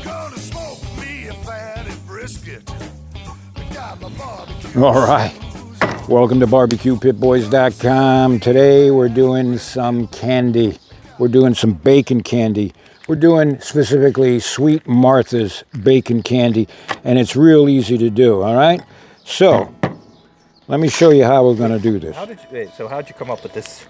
Gonna smoke me a fatty brisket. Got my barbecue. All right. Welcome to BBQPitBoys.com. Today we're doing some candy. We're doing some bacon candy. We're doing specifically Sweet Martha's bacon candy, and it's real easy to do, all right? So, let me show you how we're going to do this. How'd you come up with this?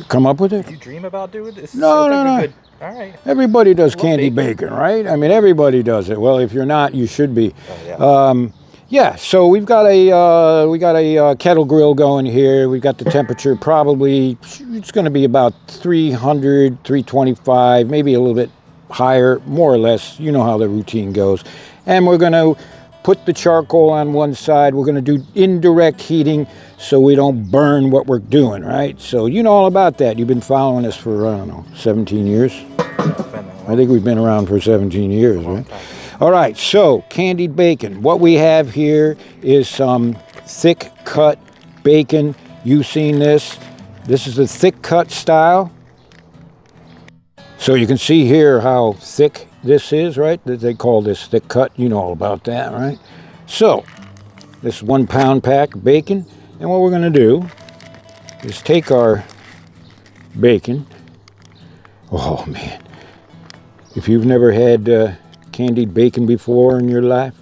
Come up with it? Did you dream about doing this? No. Good. All right. Everybody does candy bacon, right? I mean, everybody does it. Well, if you're not, you should be. Oh, yeah. Yeah, so we've got a kettle grill going here. We've got the temperature probably, it's going to be about 300, 325, maybe a little bit higher, more or less. You know how the routine goes. And we're going to put the charcoal on one side. We're going to do indirect heating so we don't burn what we're doing, right? So you know all about that. You've been following us for, I don't know, 17 years? I think we've been around for 17 years, right? All right, so candied bacon. What we have here is some thick cut bacon. You've seen this. This is the thick cut style. So you can see here how thick this is, right? They call this thick cut. You know all about that, right? So this 1 pound pack of bacon. And what we're going to do is take our bacon. Oh, man. If you've never had candied bacon before in your life,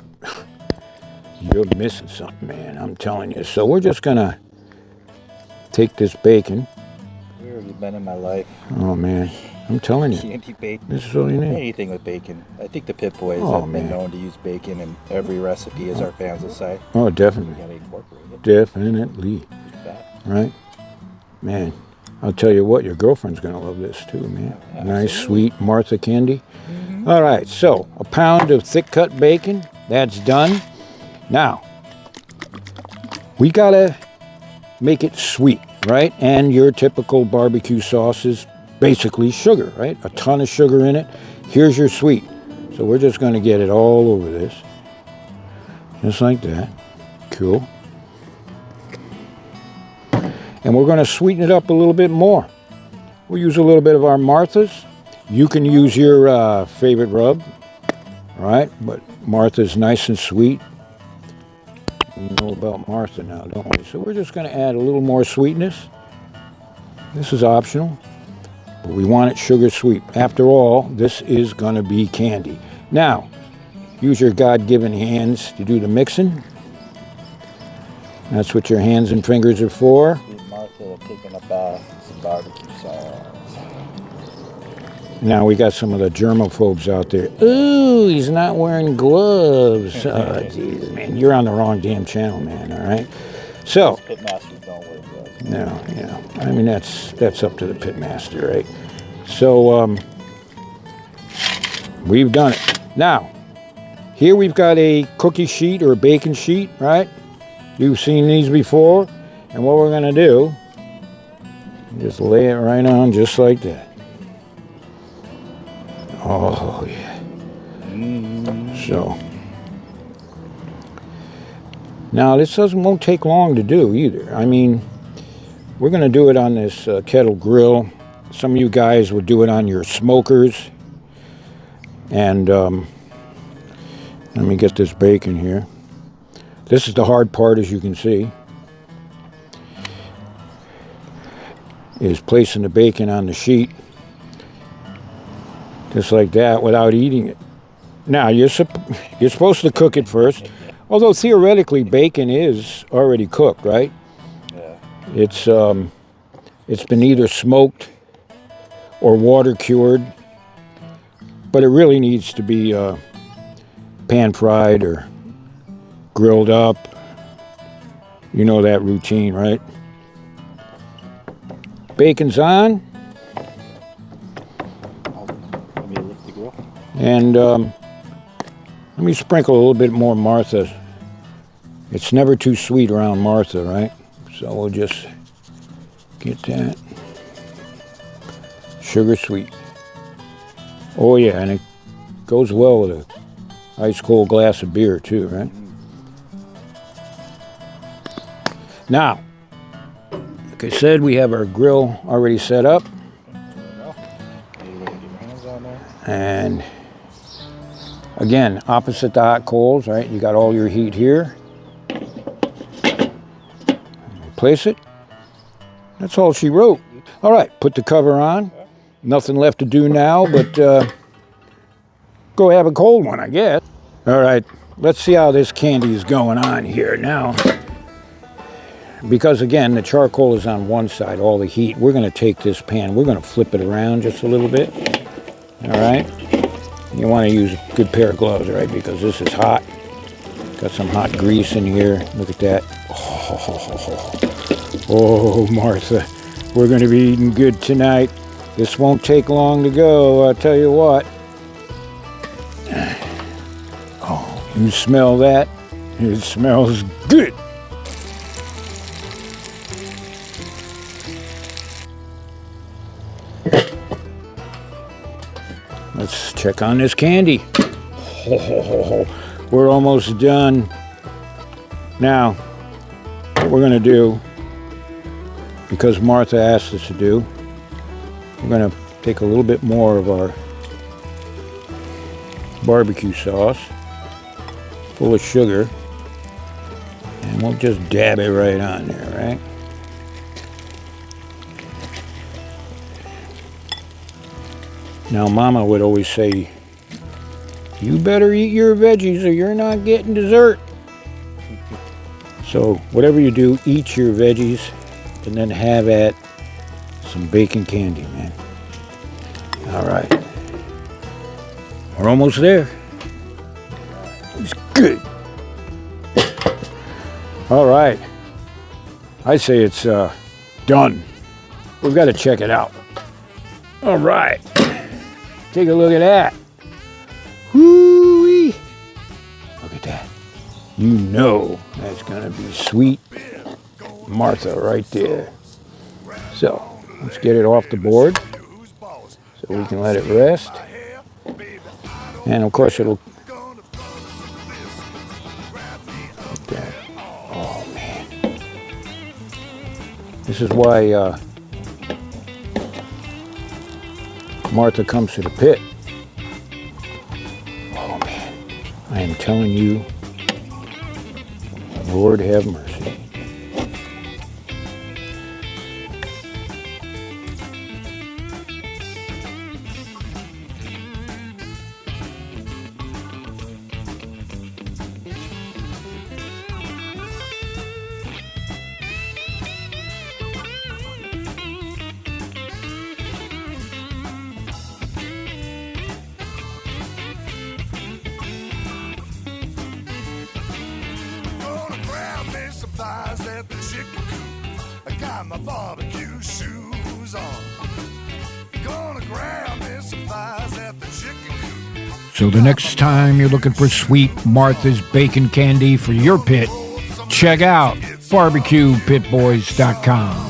you're missing something, man. I'm telling you. So we're just gonna take this bacon. Where have you been in my life? Oh man, I'm telling you. Candy bacon. This is all you need. Anything with bacon. I think the Pit Boys Oh, have been man. known to use bacon in every recipe, as our fans will say. Oh, You definitely, gotta incorporate it. definitely. Eat that. Right, man. I'll tell you what, your girlfriend's gonna love this too, man. Nice, sweet Martha candy. All right, so a pound of thick cut bacon. That's done. Now we gotta make it sweet, right? And your typical barbecue sauce is basically sugar, right? A ton of sugar in it. Here's your sweet. So we're just gonna get it all over this. Just like that. Cool. And we're gonna sweeten it up a little bit more. We'll use a little bit of our Martha's. You can use your favorite rub, right? But Martha's nice and sweet. We know about Martha now, don't we? So we're just gonna add a little more sweetness. This is optional, but we want it sugar sweet. After all, this is gonna be candy. Now, use your God-given hands to do the mixing. That's what your hands and fingers are for. Martha taking a bath, some barbecue sauce. Now we got some of the germaphobes out there. Ooh, he's not wearing gloves. Oh, geez, man, you're on the wrong damn channel, man. All right. So, Pitmasters don't wear gloves. no, I mean that's up to the pitmaster, right? So, we've done it. Now, here we've got a cookie sheet or a bacon sheet, right? You've seen these before, and what we're gonna do, just lay it right on just like that. Oh, yeah. So, now this won't take long to do either. I mean, we're going to do it on this kettle grill. Some of you guys will do it on your smokers. And let me get this bacon here. This is the hard part, as you can see, is placing the bacon on the sheet. Just like that, without eating it. Now, you're supposed to cook it first. Although, theoretically, bacon is already cooked, right? Yeah. It's been either smoked or water cured. But it really needs to be pan fried or grilled up. You know that routine, right? Bacon's on. And let me sprinkle a little bit more Martha. It's never too sweet around Martha, right? So we'll just get that. Sugar sweet. Oh yeah, and it goes well with a ice cold glass of beer too, right? Now, like I said, we have our grill already set up. And Again, opposite the hot coals, right? You got all your heat here. Place it. That's all she wrote. All right, put the cover on. Nothing left to do now, but go have a cold one, I guess. All right, let's see how this candy is going on here now. Because again, the charcoal is on one side, all the heat. We're gonna take this pan, we're gonna flip it around just a little bit. All right, you wanna use a good pair of gloves, right? Because this is hot. Got some hot grease in here, look at that. Oh, Martha, we're gonna be eating good tonight. This won't take long to go, I'll tell you what. Oh, you smell that? It smells good. Let's check on this candy. We're almost done. Now, what we're gonna do, because Martha asked us to do, we're gonna take a little bit more of our barbecue sauce, full of sugar, and we'll just dab it right on there, right? Now, Mama would always say, you better eat your veggies or you're not getting dessert. So, whatever you do, eat your veggies and then have at some bacon candy, man. All right. We're almost there. It's good. All right. I say it's done. We've got to check it out. All right. Take a look at that. Whoo-wee. Look at that. You know that's gonna be sweet Martha right there. So, let's get it off the board so we can let it rest. And of course it'll... Like that. Oh man. This is why Martha comes to the pit. Oh man, I am telling you, Lord have mercy. At the chicken coop, I got my barbecue shoes on. Gonna grab me some thighs at the chicken coop. So the next time you're looking for sweet Martha's bacon candy for your pit, check out BBQPitBoys.com.